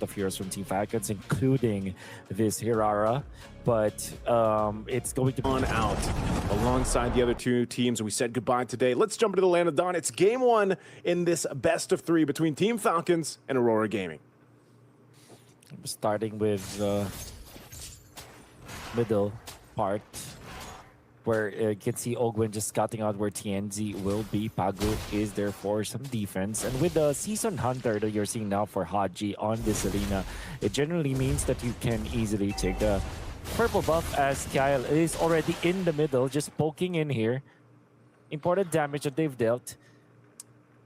of heroes from Team Falcons, including this Hirara. But it's going to be on out alongside the other two teams. We said goodbye today. Let's jump into the Land of Dawn. It's game one in this best of three between Team Falcons and Aurora Gaming. starting with the middle part, where you can see Ogwen just scouting out where TNZ will be. Pagu is there for some defense. And with the Season Hunter that you're seeing now for Haji on this arena, it generally means that you can easily take the purple buff, as Kyle is already in the middle, just poking in here. Important damage that they've dealt.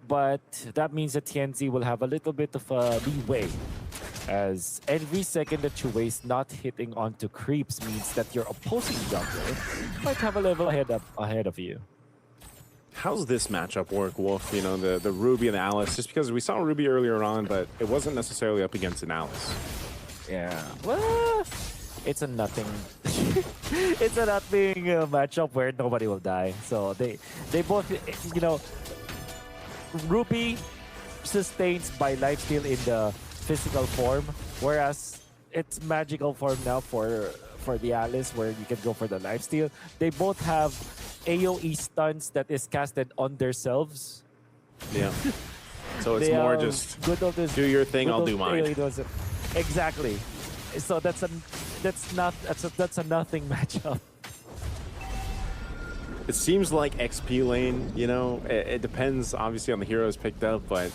But that means that TNZ will have a little bit of leeway, as every second that you waste not hitting onto creeps means that your opposing jungler might have a level ahead of you. How's this matchup work, Wolf? You know, the Ruby and the Alice, just because we saw Ruby earlier on, but it wasn't necessarily up against an Alice. Yeah, well, it's a nothing. It's a nothing matchup where nobody will die. So they both, you know, Ruby sustains by lifesteal in the physical form, whereas it's magical form now for the Alice, where you can go for the lifesteal. They both have AoE stunts that is casted on themselves. Yeah. So it's more just do your thing, I'll do mine. Exactly. So that's a nothing matchup. It seems like XP lane, you know, it depends obviously on the heroes picked up, but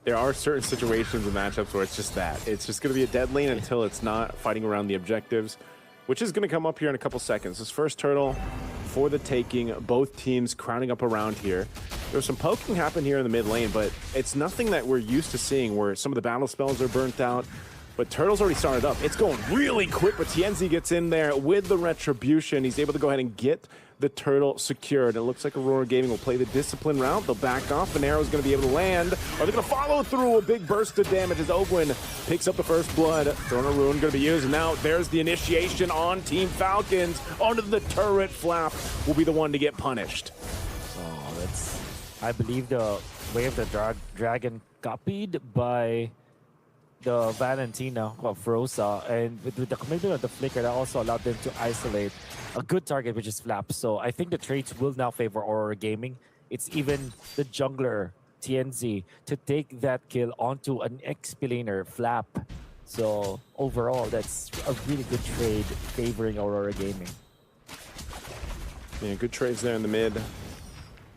there are certain situations and matchups where it's just that. It's just going to be a dead lane until it's not, fighting around the objectives, which is going to come up here in a couple seconds. This first turtle for the taking, both teams crowding up around here. There's some poking happen here in the mid lane, but it's nothing that we're used to seeing where some of the battle spells are burnt out. But Turtle's already started up. It's going really quick, but TNZ gets in there with the Retribution. He's able to go ahead and get the Turtle secured. It looks like Aurora Gaming will play the Discipline route. They'll back off. An arrow's going to be able to land. Are they going to follow through? A big burst of damage as Ogwen picks up the first blood. Throne of Ruin going to be used. And now there's the initiation on Team Falcons. Onto the turret. Flap will be the one to get punished. Oh, that's, I believe, the way of the dragon copied by the Valentina of Rosa, and with the commitment of the Flicker, that also allowed them to isolate a good target, which is Flap. So I think the trades will now favor Aurora Gaming. It's even the jungler, TNZ, to take that kill onto an XP laner, Flap. So overall, that's a really good trade favoring Aurora Gaming. Yeah, good trades there in the mid.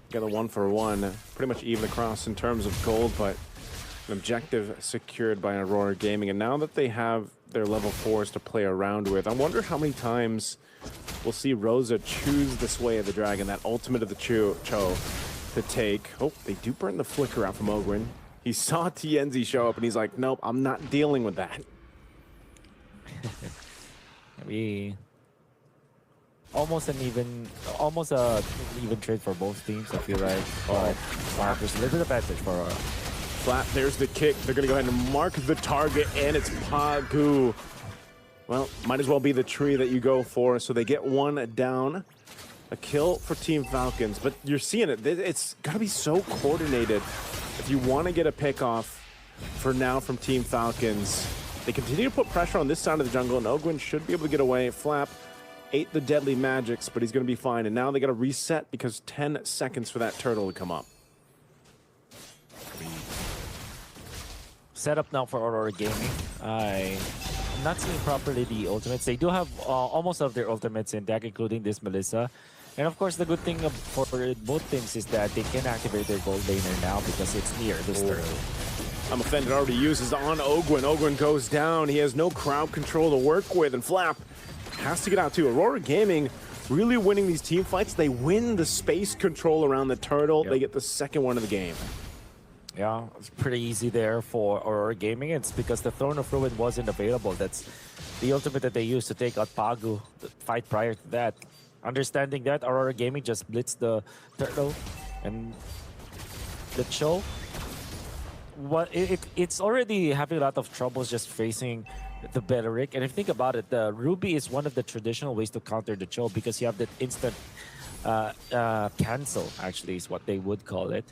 Got a 1-for-1, pretty much even across in terms of gold, but an objective secured by Aurora Gaming. And now that they have their level 4s to play around with, I wonder how many times we'll see Rosa choose this way of the dragon, that ultimate of the Cho to take. Oh, they do burn the flicker out from Ogwen. He saw TNZ show up and he's like, nope, I'm not dealing with that. Almost a even trade for both teams, I feel like. But there's a little bit of advantage for Aurora. Flat, there's the kick. They're going to go ahead and mark the target, and it's Pagu. Well, might as well be the tree that you go for. So they get one down. A kill for Team Falcons. But you're seeing it. It's got to be so coordinated if you want to get a pick off for now from Team Falcons. They continue to put pressure on this side of the jungle, and Ogwen should be able to get away. Flap ate the deadly magics, but he's going to be fine. And now they got to reset because 10 seconds for that turtle to come up. Set up now for Aurora Gaming. I'm not seeing properly the ultimates. They do have almost all of their ultimates in deck, including this Melissa. And of course, the good thing for both teams is that they can activate their gold laner now because it's near this turn. I'm offended already uses on Ogwen. Ogwen goes down. He has no crowd control to work with, and Flap has to get out too. Aurora Gaming really winning these team fights. They win the space control around the turtle. Yep. They get the second one of the game. Yeah, it's pretty easy there for Aurora Gaming. It's because the Throne of Ruin wasn't available. That's the ultimate that they used to take out Pagu, the fight prior to that. Understanding that, Aurora Gaming just blitzed the turtle and the Cho. It's already having a lot of troubles just facing the Beleric. And if you think about it, the Ruby is one of the traditional ways to counter the Cho because you have that instant cancel, actually, is what they would call it.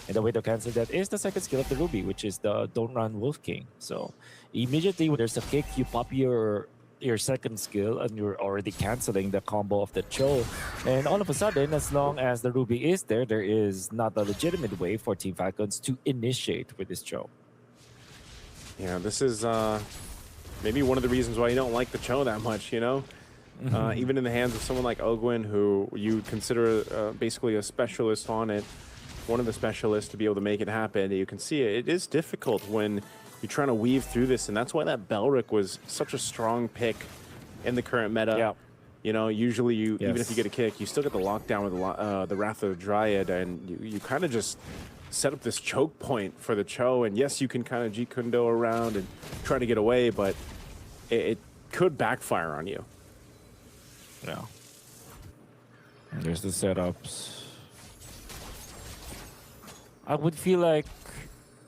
And the way to cancel that is the second skill of the Ruby, which is the Don't Run Wolf King. So immediately when there's a kick, you pop your second skill and you're already canceling the combo of the Cho. And all of a sudden, as long as the Ruby is there, there is not a legitimate way for Team Falcons to initiate with this Cho. Yeah, this is maybe one of the reasons why you don't like the Cho that much, you know? Even in the hands of someone like Ogwin, who you consider basically a specialist on it, one of the specialists to be able to make it happen, you can see it is difficult when you're trying to weave through this, and that's why that Belric was such a strong pick in the current meta. Yeah. You know, usually even if you get a kick, you still get the lockdown with the Wrath of the Dryad, and you kind of just set up this choke point for the Cho, and yes, you can kind of G-Kundo around and try to get away, but it could backfire on you. Yeah. And there's the setups. I would feel like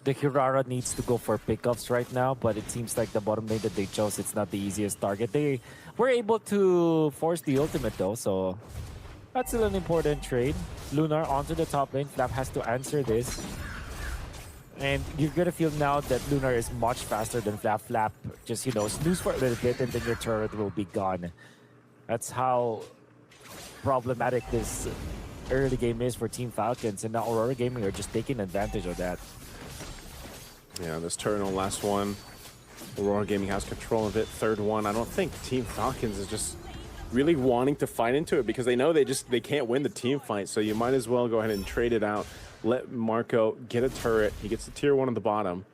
the Hirara needs to go for pickups right now, but it seems like the bottom lane that they chose, it's not the easiest target. They were able to force the ultimate though, so that's still an important trade. Lunar onto the top lane. Flap has to answer this. And you're gonna feel now that Lunar is much faster than Flap. Flap just, you know, snooze for a little bit and then your turret will be gone. That's how problematic this early game is for Team Falcons, and now Aurora Gaming are just taking advantage of that. Yeah, this turn on last one, Aurora Gaming has control of it. Third one, I don't think Team Falcons is just really wanting to fight into it because they know they can't win the team fight, so you might as well go ahead and trade it out. Let Marco get a turret. He gets the tier 1 at the bottom.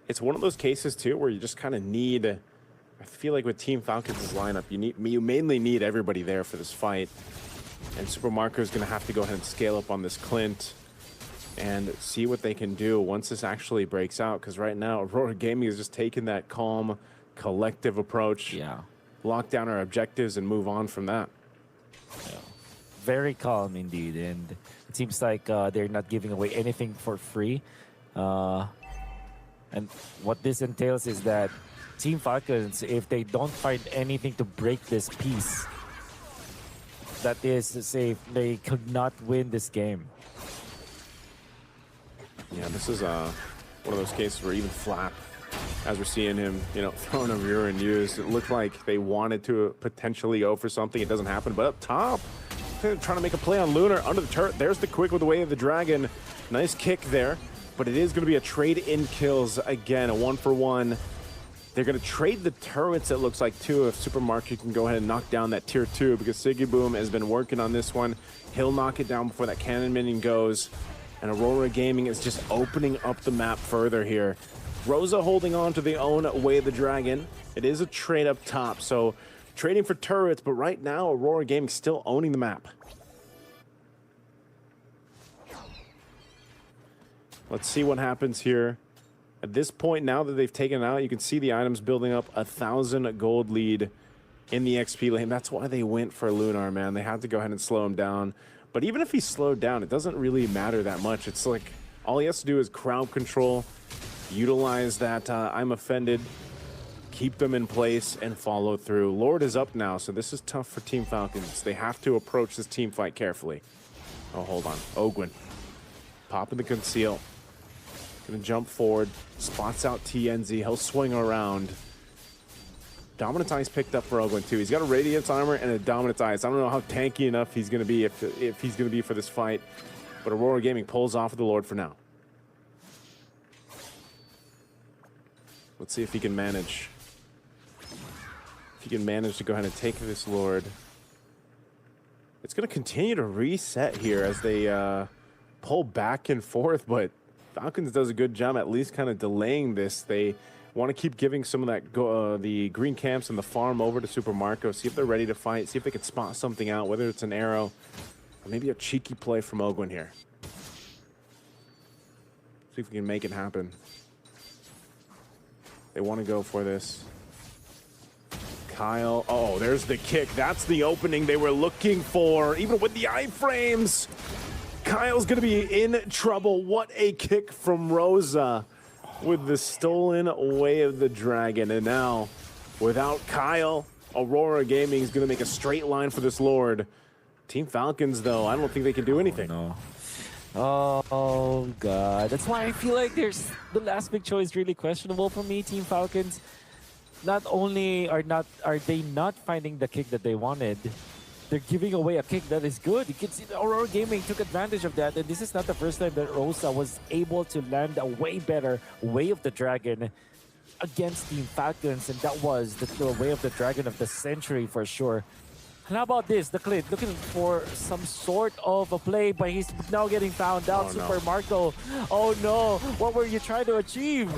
It's one of those cases too where you just kind of need, I feel like with Team Falcons' lineup, you mainly need everybody there for this fight. And Super Marco is going to have to go ahead and scale up on this Clint and see what they can do once this actually breaks out. Because right now, Aurora Gaming is just taking that calm, collective approach. Yeah. Lock down our objectives and move on from that. Yeah. Very calm indeed. And it seems like they're not giving away anything for free. And what this entails is that Team Falcons, if they don't find anything to break this piece, that is to say, they could not win this game. Yeah, this is one of those cases where even Flap, as we're seeing him, you know, throwing a rear and use, it looked like they wanted to potentially go for something. It doesn't happen, but up top, trying to make a play on Lunar under the turret. There's the quick with the way of the dragon. Nice kick there, but it is going to be a trade in kills again, a 1-for-1. They're going to trade the turrets, it looks like, too, if Super Marco can go ahead and knock down that tier 2, because Sigiboom has been working on this one. He'll knock it down before that cannon minion goes. And Aurora Gaming is just opening up the map further here. Rosa holding on to the own way of the dragon. It is a trade up top, so trading for turrets, but right now, Aurora Gaming still owning the map. Let's see what happens here. At this point, now that they've taken it out, you can see the items building up 1,000 gold lead in the XP lane. That's why they went for Lunar, man. They had to go ahead and slow him down. But even if he's slowed down, it doesn't really matter that much. It's like all he has to do is crowd control, utilize that I'm offended, keep them in place, and follow through. Lord is up now, so this is tough for Team Falcons. They have to approach this team fight carefully. Oh, hold on. Ogwin popping the conceal. Gonna jump forward, spots out TNZ, he'll swing around. Dominant Eyes picked up for Ogwin too. He's got a Radiance armor and a Dominant Eyes. I don't know how tanky enough he's gonna be if he's gonna be for this fight, but Aurora Gaming pulls off the Lord for now. Let's see if he can manage. If he can manage to go ahead and take this Lord. It's gonna continue to reset here as they pull back and forth, but Falcons does a good job at least kind of delaying this. They want to keep giving some of that the green camps and the farm over to Super Marco, see if they're ready to fight, see if they can spot something out, whether it's an arrow or maybe a cheeky play from Ogwin here. See if we can make it happen. They want to go for this. Kyle, oh, there's the kick. That's the opening they were looking for, even with the iframes. Kyle's going to be in trouble. What a kick from Rosa with the stolen way of the dragon. And now, without Kyle, Aurora Gaming is going to make a straight line for this Lord. Team Falcons, though, I don't think they can do anything. No. Oh god, that's why I feel like there's the last big choice really questionable for me. Team Falcons, not only are they not finding the kick that they wanted, they're giving away a kick that is good. You can see the Aurora Gaming took advantage of that, and this is not the first time that Rosa was able to land a way better Way of the Dragon against Team Falcons, and that was the Way of the Dragon of the century for sure. And how about this? The Clint looking for some sort of a play, but he's now getting found out. Oh, Super no. Marco. Oh no, what were you trying to achieve?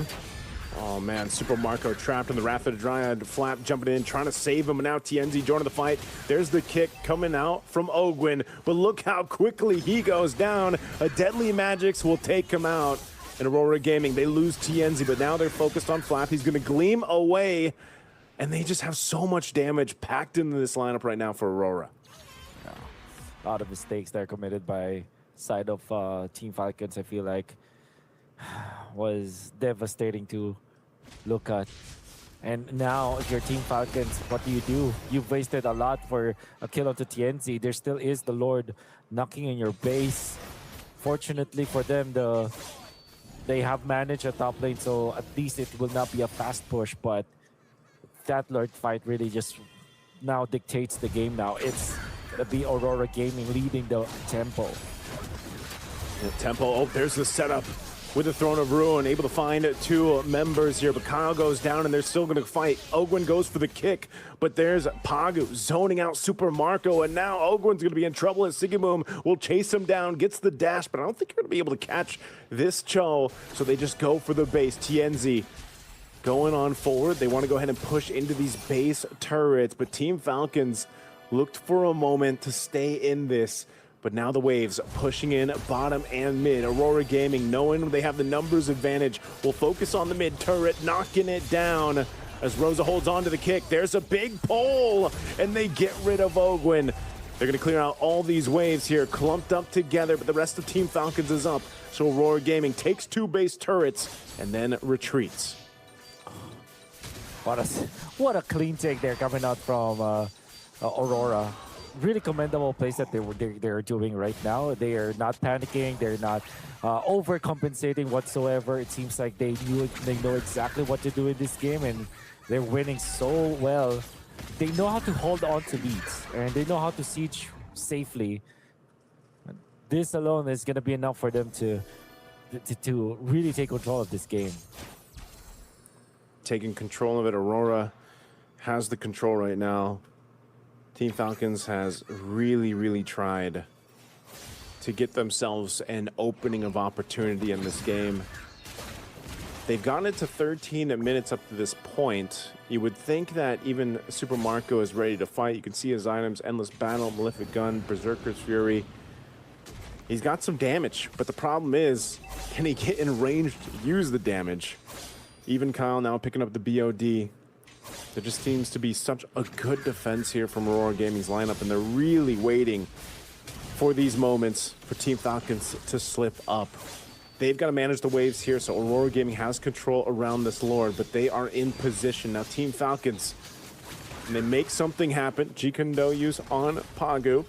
Oh man, Super Marco trapped in the Wrath of the Dryad. Flap jumping in, trying to save him, and now TNZ joining the fight. There's the kick coming out from Ogwin, but look how quickly he goes down. A Deadly Magics will take him out. And Aurora Gaming, they lose TNZ, but now they're focused on Flap. He's going to gleam away, and they just have so much damage packed into this lineup right now for Aurora. A lot of mistakes that are committed by side of Team Falcons, I feel like, was devastating to look at. And now, if you're Team Falcons, what do? You've wasted a lot for a kill onto TNZ. There still is the Lord knocking in your base. Fortunately for them, they have managed a top lane, so at least it will not be a fast push, but that Lord fight really just now dictates the game now. It's gonna be Aurora Gaming leading the tempo. The tempo, oh, there's the setup with the Throne of Ruin, able to find two members here, but Kyle goes down and they're still going to fight. Ogwin goes for the kick, but there's Pagu zoning out Super Marco, and now Ogwin's going to be in trouble as Sigiboom will chase him down, gets the dash, but I don't think you're going to be able to catch this Cho, so they just go for the base. TNZ going on forward. They want to go ahead and push into these base turrets, but Team Falcons looked for a moment to stay in this. But now the waves pushing in bottom and mid. Aurora Gaming, knowing they have the numbers advantage, will focus on the mid turret, knocking it down as Rosa holds on to the kick. There's a big pull, and they get rid of Ogwin. They're going to clear out all these waves here, clumped up together, but the rest of Team Falcons is up. So Aurora Gaming takes two base turrets and then retreats. What a clean take there coming out from Aurora. Really commendable plays that they're doing right now. They are not panicking. They're not overcompensating whatsoever. It seems like they know exactly what to do in this game, and they're winning so well. They know how to hold on to leads, and they know how to siege safely. This alone is going to be enough for them to really take control of this game. Taking control of it, Aurora has the control right now. Team Falcons has really tried to get themselves an opening of opportunity in this game. They've gotten it to 13 minutes up to this point. You would think that even Super Marco is ready to fight. You can see his items, Endless Battle, Malefic Gun, Berserker's Fury. He's got some damage, but the problem is, can he get in range to use the damage? Even Kyle now picking up the BOD. There just seems to be such a good defense here from Aurora Gaming's lineup, and they're really waiting for these moments for Team Falcons to slip up. They've got to manage the waves here, so Aurora Gaming has control around this Lord, but they are in position. Now Team Falcons, and they make something happen. G-Kondo use on Pagu.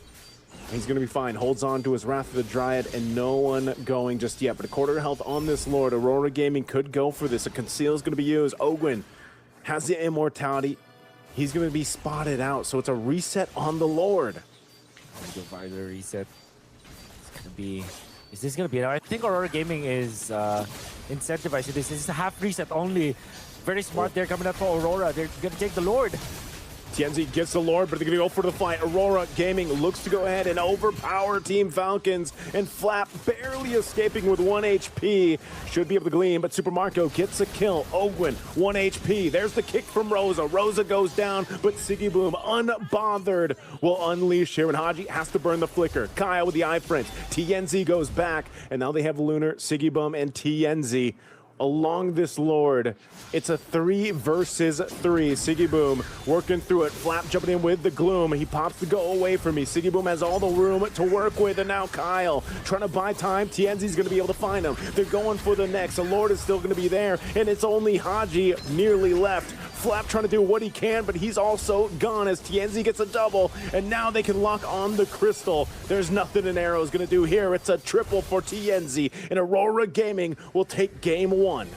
He's going to be fine. Holds on to his Wrath of the Dryad, and no one going just yet. But a quarter health on this Lord. Aurora Gaming could go for this. A conceal is going to be used. Ogwin has the immortality. He's going to be spotted out, so it's a reset on the Lord. Divider reset. It's going to be... Is this going to be... I think Aurora Gaming is incentivized to this. This is a half reset only. Very smart there coming up for Aurora. They're going to take the Lord. TNZ gets the Lord, but they're going to go for the fight. Aurora Gaming looks to go ahead and overpower Team Falcons, and Flap barely escaping with 1 HP. Should be able to glean, but Super Marco gets a kill. Ogwin, 1 HP. There's the kick from Rosa. Rosa goes down, but Sigiboom, unbothered, will unleash here, and Haji has to burn the flicker. Kaya with the eye fringe. TNZ goes back, and now they have Lunar, Sigiboom, and TNZ along this Lord. It's a 3 versus 3. Siggy Boom working through it. Flap jumping in with the Gloom. He pops the go away from me. Siggy Boom has all the room to work with, and now Kyle trying to buy time. Tienzi's going to be able to find him. They're going for the next. The Lord is still going to be there, and it's only Haji nearly left. Flap trying to do what he can, but he's also gone as Tienzi gets a double, and now they can lock on the crystal. There's nothing an arrow is going to do here. It's a triple for Tienzi, and Aurora Gaming will take game 1.